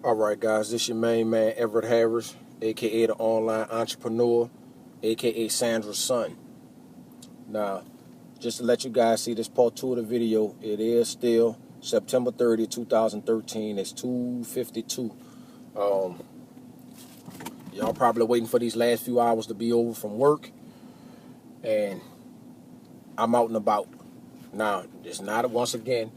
All right, guys, this your main man, Everett Harris, a.k.a. the online entrepreneur, a.k.a. Sandra's son. Now, just to let you guys see this part two of the video, it is still September 30, 2013. It's 2:52. Y'all probably waiting for these last few hours to be over from work, and I'm out and about. Now, it's not, once again,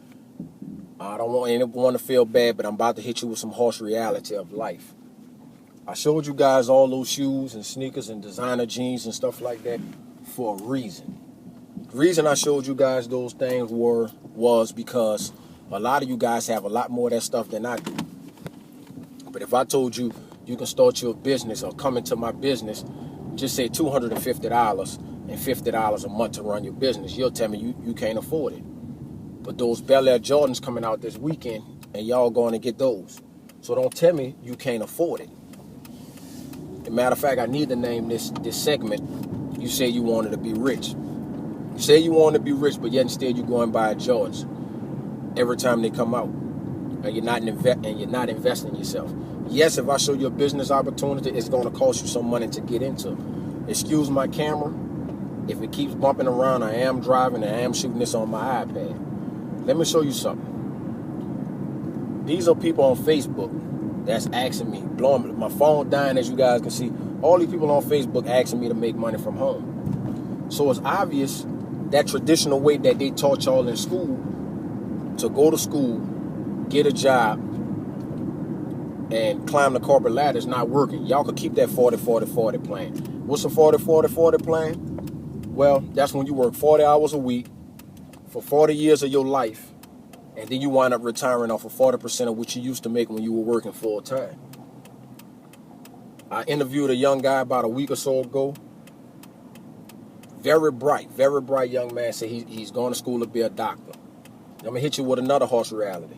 I don't want anyone to feel bad, but I'm about to hit you with some harsh reality of life. I showed you guys all those shoes and sneakers and designer jeans and stuff like that for a reason. The reason I showed you guys those things was because a lot of you guys have a lot more of that stuff than I do. But if I told you you can start your business or come into my business, just say $250 and $50 a month to run your business, you'll tell me you can't afford it. But those Bel Air Jordans coming out this weekend, and y'all going to get those. So don't tell me you can't afford it. As a matter of fact, I need to name this segment, You Say You Wanted to Be Rich. You say you want to be rich, but yet instead you're going buy Jordans every time they come out. And you're not investing in yourself. Yes, if I show you a business opportunity, it's going to cost you some money to get into. Excuse my camera. If it keeps bumping around, I am driving and I am shooting this on my iPad. Let me show you something. These are people on Facebook that's asking me, blowing my phone dying, as you guys can see. All these people on Facebook asking me to make money from home. So it's obvious that traditional way that they taught y'all in school, to go to school, get a job, and climb the corporate ladder, is not working. Y'all could keep that 40-40-40 plan. What's a 40-40-40 plan? Well, that's when you work 40 hours a week for 40 years of your life, and then you wind up retiring off of 40% of what you used to make when you were working full time. I interviewed a young guy about a week or so ago. Very bright young man. Said he's going to school to be a doctor. I'm going to hit you with another harsh reality.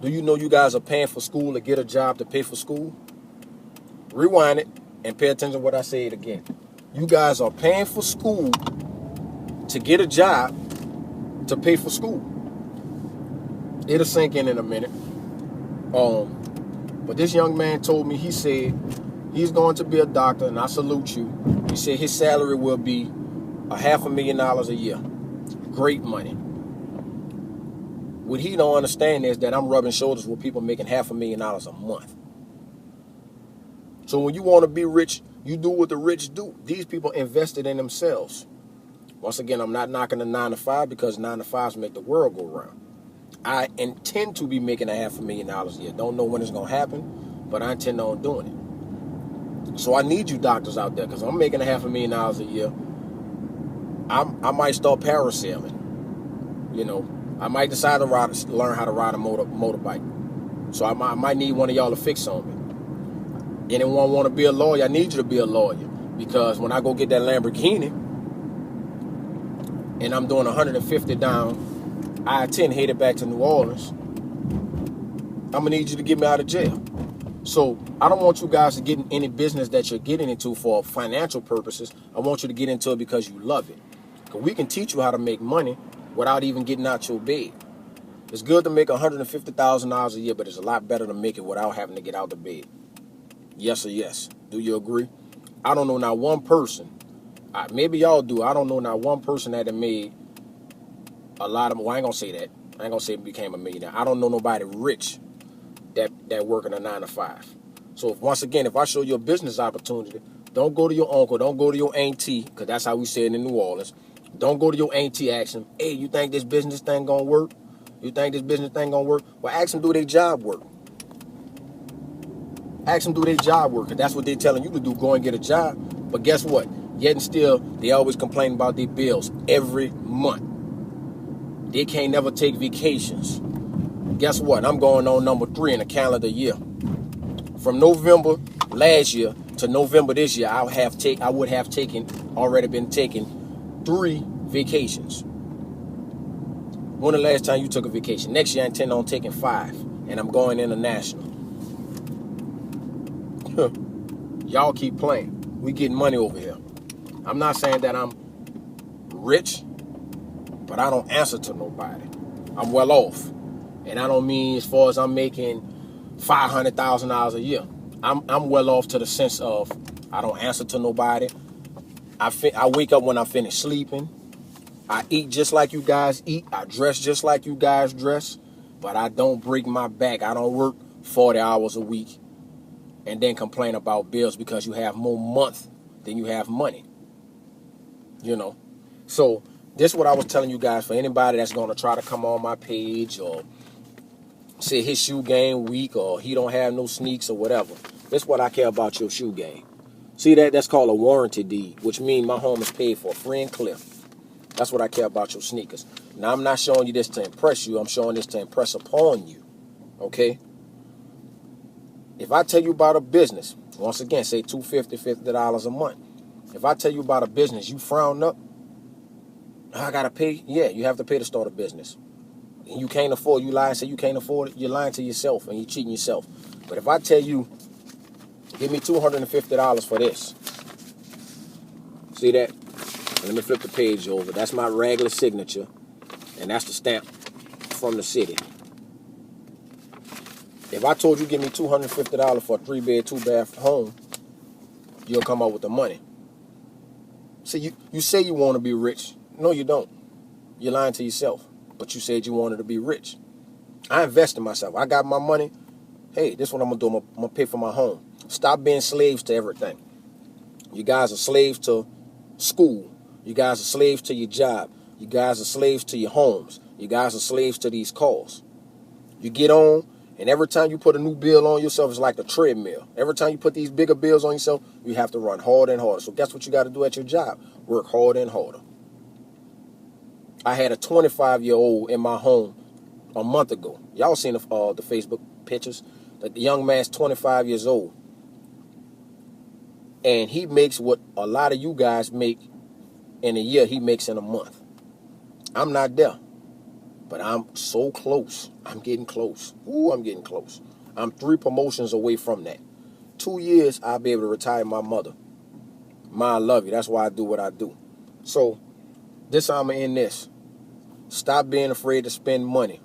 Do you know you guys are paying for school to get a job to pay for school? Rewind it and pay attention to what I said again. You guys are paying for school to get a job to pay for school. It'll sink in a minute. But this young man told me, he said he's going to be a doctor, and I salute you. He said his salary will be $500,000 a year. Great money. What he don't understand is that I'm rubbing shoulders with people making $500,000 a month. So when you want to be rich, you do what the rich do. These people invested in themselves. Once again, I'm not knocking the 9 to 5 because 9 to 5s make the world go round. I intend to be making $500,000 a year. Don't know when it's going to happen, but I intend on doing it. So I need you doctors out there because I'm making $500,000 a year. I might start parasailing. You know, I might decide to learn how to ride a motorbike. So I might need one of y'all to fix on me. Anyone want to be a lawyer? I need you to be a lawyer. Because when I go get that Lamborghini, and I'm doing 150 down I-10 headed back to New Orleans, I'm going to need you to get me out of jail. So I don't want you guys to get in any business that you're getting into for financial purposes. I want you to get into it because you love it. Because we can teach you how to make money without even getting out your bed. It's good to make $150,000 a year, but it's a lot better to make it without having to get out of bed. Yes or yes? Do you agree? I don't know not one person. Maybe y'all do. I don't know not one person that made a lot of. Well, I ain't gonna say that. I ain't gonna say became a millionaire. I don't know nobody rich that working a 9 to 5. So once again, if I show you a business opportunity, don't go to your uncle, don't go to your auntie, because that's how we say it in New Orleans. Don't go to your auntie, ask them, hey, you think this business thing gonna work? You think this business thing gonna work? Well, ask them, do their job work? Ask them, do their job work? Because that's what they're telling you to do, go and get a job. But guess what? Yet and still, they always complain about their bills every month. They can't never take vacations. Guess what? I'm going on number 3 in a calendar year. From November last year to November this year, I would have already been taking 3 vacations. When the last time you took a vacation? Next year I intend on taking 5, and I'm going international. Y'all keep playing. We getting money over here. I'm not saying that I'm rich, but I don't answer to nobody. I'm well off. And I don't mean as far as I'm making $500,000 a year. I'm well off to the sense of I don't answer to nobody. I wake up when I finish sleeping. I eat just like you guys eat. I dress just like you guys dress. But I don't break my back. I don't work 40 hours a week and then complain about bills because you have more month than you have money. You know. So this is what I was telling you guys, for anybody that's going to try to come on my page or say his shoe game weak or he don't have no sneaks or whatever. This is what I care about your shoe game. See that's called a warranty deed, which means my home is paid for free and clear. That's what I care about your sneakers. Now, I'm not showing you this to impress you. I'm showing this to impress upon you. Okay? If I tell you about a business, once again, say $250, $50 a month. If I tell you about a business, you frown up, I got to pay? Yeah, you have to pay to start a business. And you can't afford, you lie and say you can't afford it, you're lying to yourself and you're cheating yourself. But if I tell you, give me $250 for this. See that? Let me flip the page over. That's my regular signature. And that's the stamp from the city. If I told you give me $250 for a 3-bed, 2-bath home, you'll come up with the money. See, you say you want to be rich. No, you don't. You're lying to yourself. But you said you wanted to be rich. I invest in myself. I got my money. Hey, this is what I'm going to do. I'm going to pay for my home. Stop being slaves to everything. You guys are slaves to school. You guys are slaves to your job. You guys are slaves to your homes. You guys are slaves to these cars. You get on, and every time you put a new bill on yourself, it's like a treadmill. Every time you put these bigger bills on yourself, you have to run harder and harder. So guess what you got to do at your job? Work harder and harder. I had a 25-year-old in my home a month ago. Y'all seen the Facebook pictures? The young man's 25 years old. And he makes what a lot of you guys make in a year, he makes in a month. I'm not there. But I'm so close. I'm getting close. Ooh, I'm getting close. I'm 3 promotions away from that. 2 years, I'll be able to retire my mother. Ma, I love you. That's why I do what I do. So, this I'm going to end this. Stop being afraid to spend money.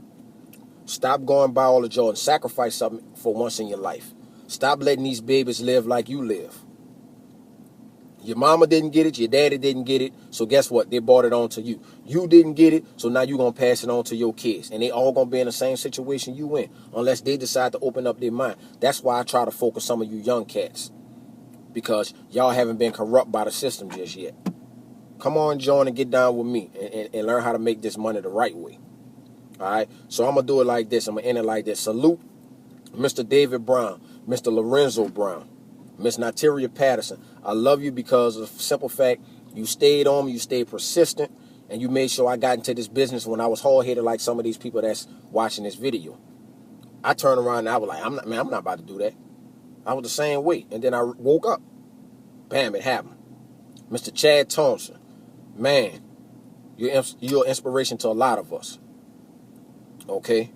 Stop going by all the Jordan. Sacrifice something for once in your life. Stop letting these babies live like you live. Your mama didn't get it, your daddy didn't get it, so guess what? They brought it on to you. You didn't get it, so now you're going to pass it on to your kids. And they all going to be in the same situation you in, unless they decide to open up their mind. That's why I try to focus some of you young cats, because y'all haven't been corrupt by the system just yet. Come on, join and get down with me and learn how to make this money the right way. All right? So I'm going to do it like this. I'm going to end it like this. Salute Mr. David Brown, Mr. Lorenzo Brown, Miss Natalia Patterson. I love you because of the simple fact you stayed on me, you stayed persistent, and you made sure I got into this business when I was hard-headed like some of these people that's watching this video. I turned around and I was like, I'm not about to do that. I was the same way. And then I woke up. Bam, it happened. Mr. Chad Thompson, man, you're an inspiration to a lot of us. Okay?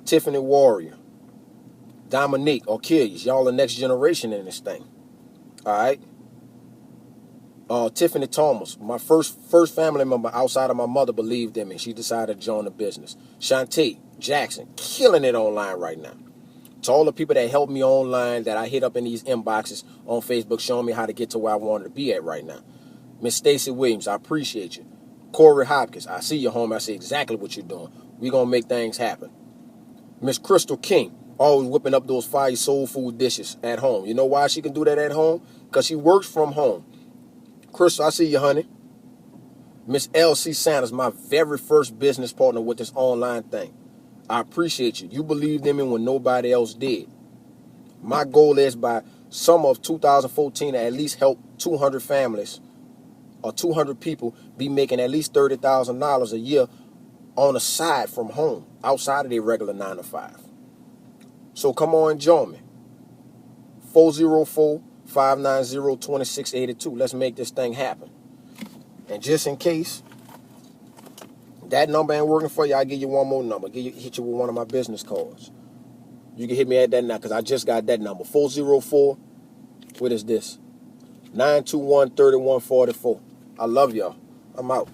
Tiffany Warrior, Dominique, Achilles, y'all the next generation in this thing. All right? Tiffany Thomas, my first family member outside of my mother, believed in me. She decided to join the business. Shantae Jackson, killing it online right now. To all the people that helped me online, that I hit up in these inboxes on Facebook, showing me how to get to where I wanted to be at right now. Miss Stacy Williams, I appreciate you. Corey Hopkins, I see you, home. I see exactly what you're doing. We're going to make things happen. Miss Crystal King, always whipping up those fire soul food dishes at home. You know why she can do that at home? Because she works from home. Crystal, I see you, honey. Miss L.C. Sanders, my very first business partner with this online thing. I appreciate you. You believed in me when nobody else did. My goal is by summer of 2014 to at least help 200 families or 200 people be making at least $30,000 a year on the side from home, outside of their regular 9 to 5. So come on and join me. 404-590-2682. Let's make this thing happen. And just in case that number ain't working for you, I'll give you one more number. Hit you with one of my business cards. You can hit me at that now because I just got that number. 404, what is this? 921-3144. I love y'all. I'm out.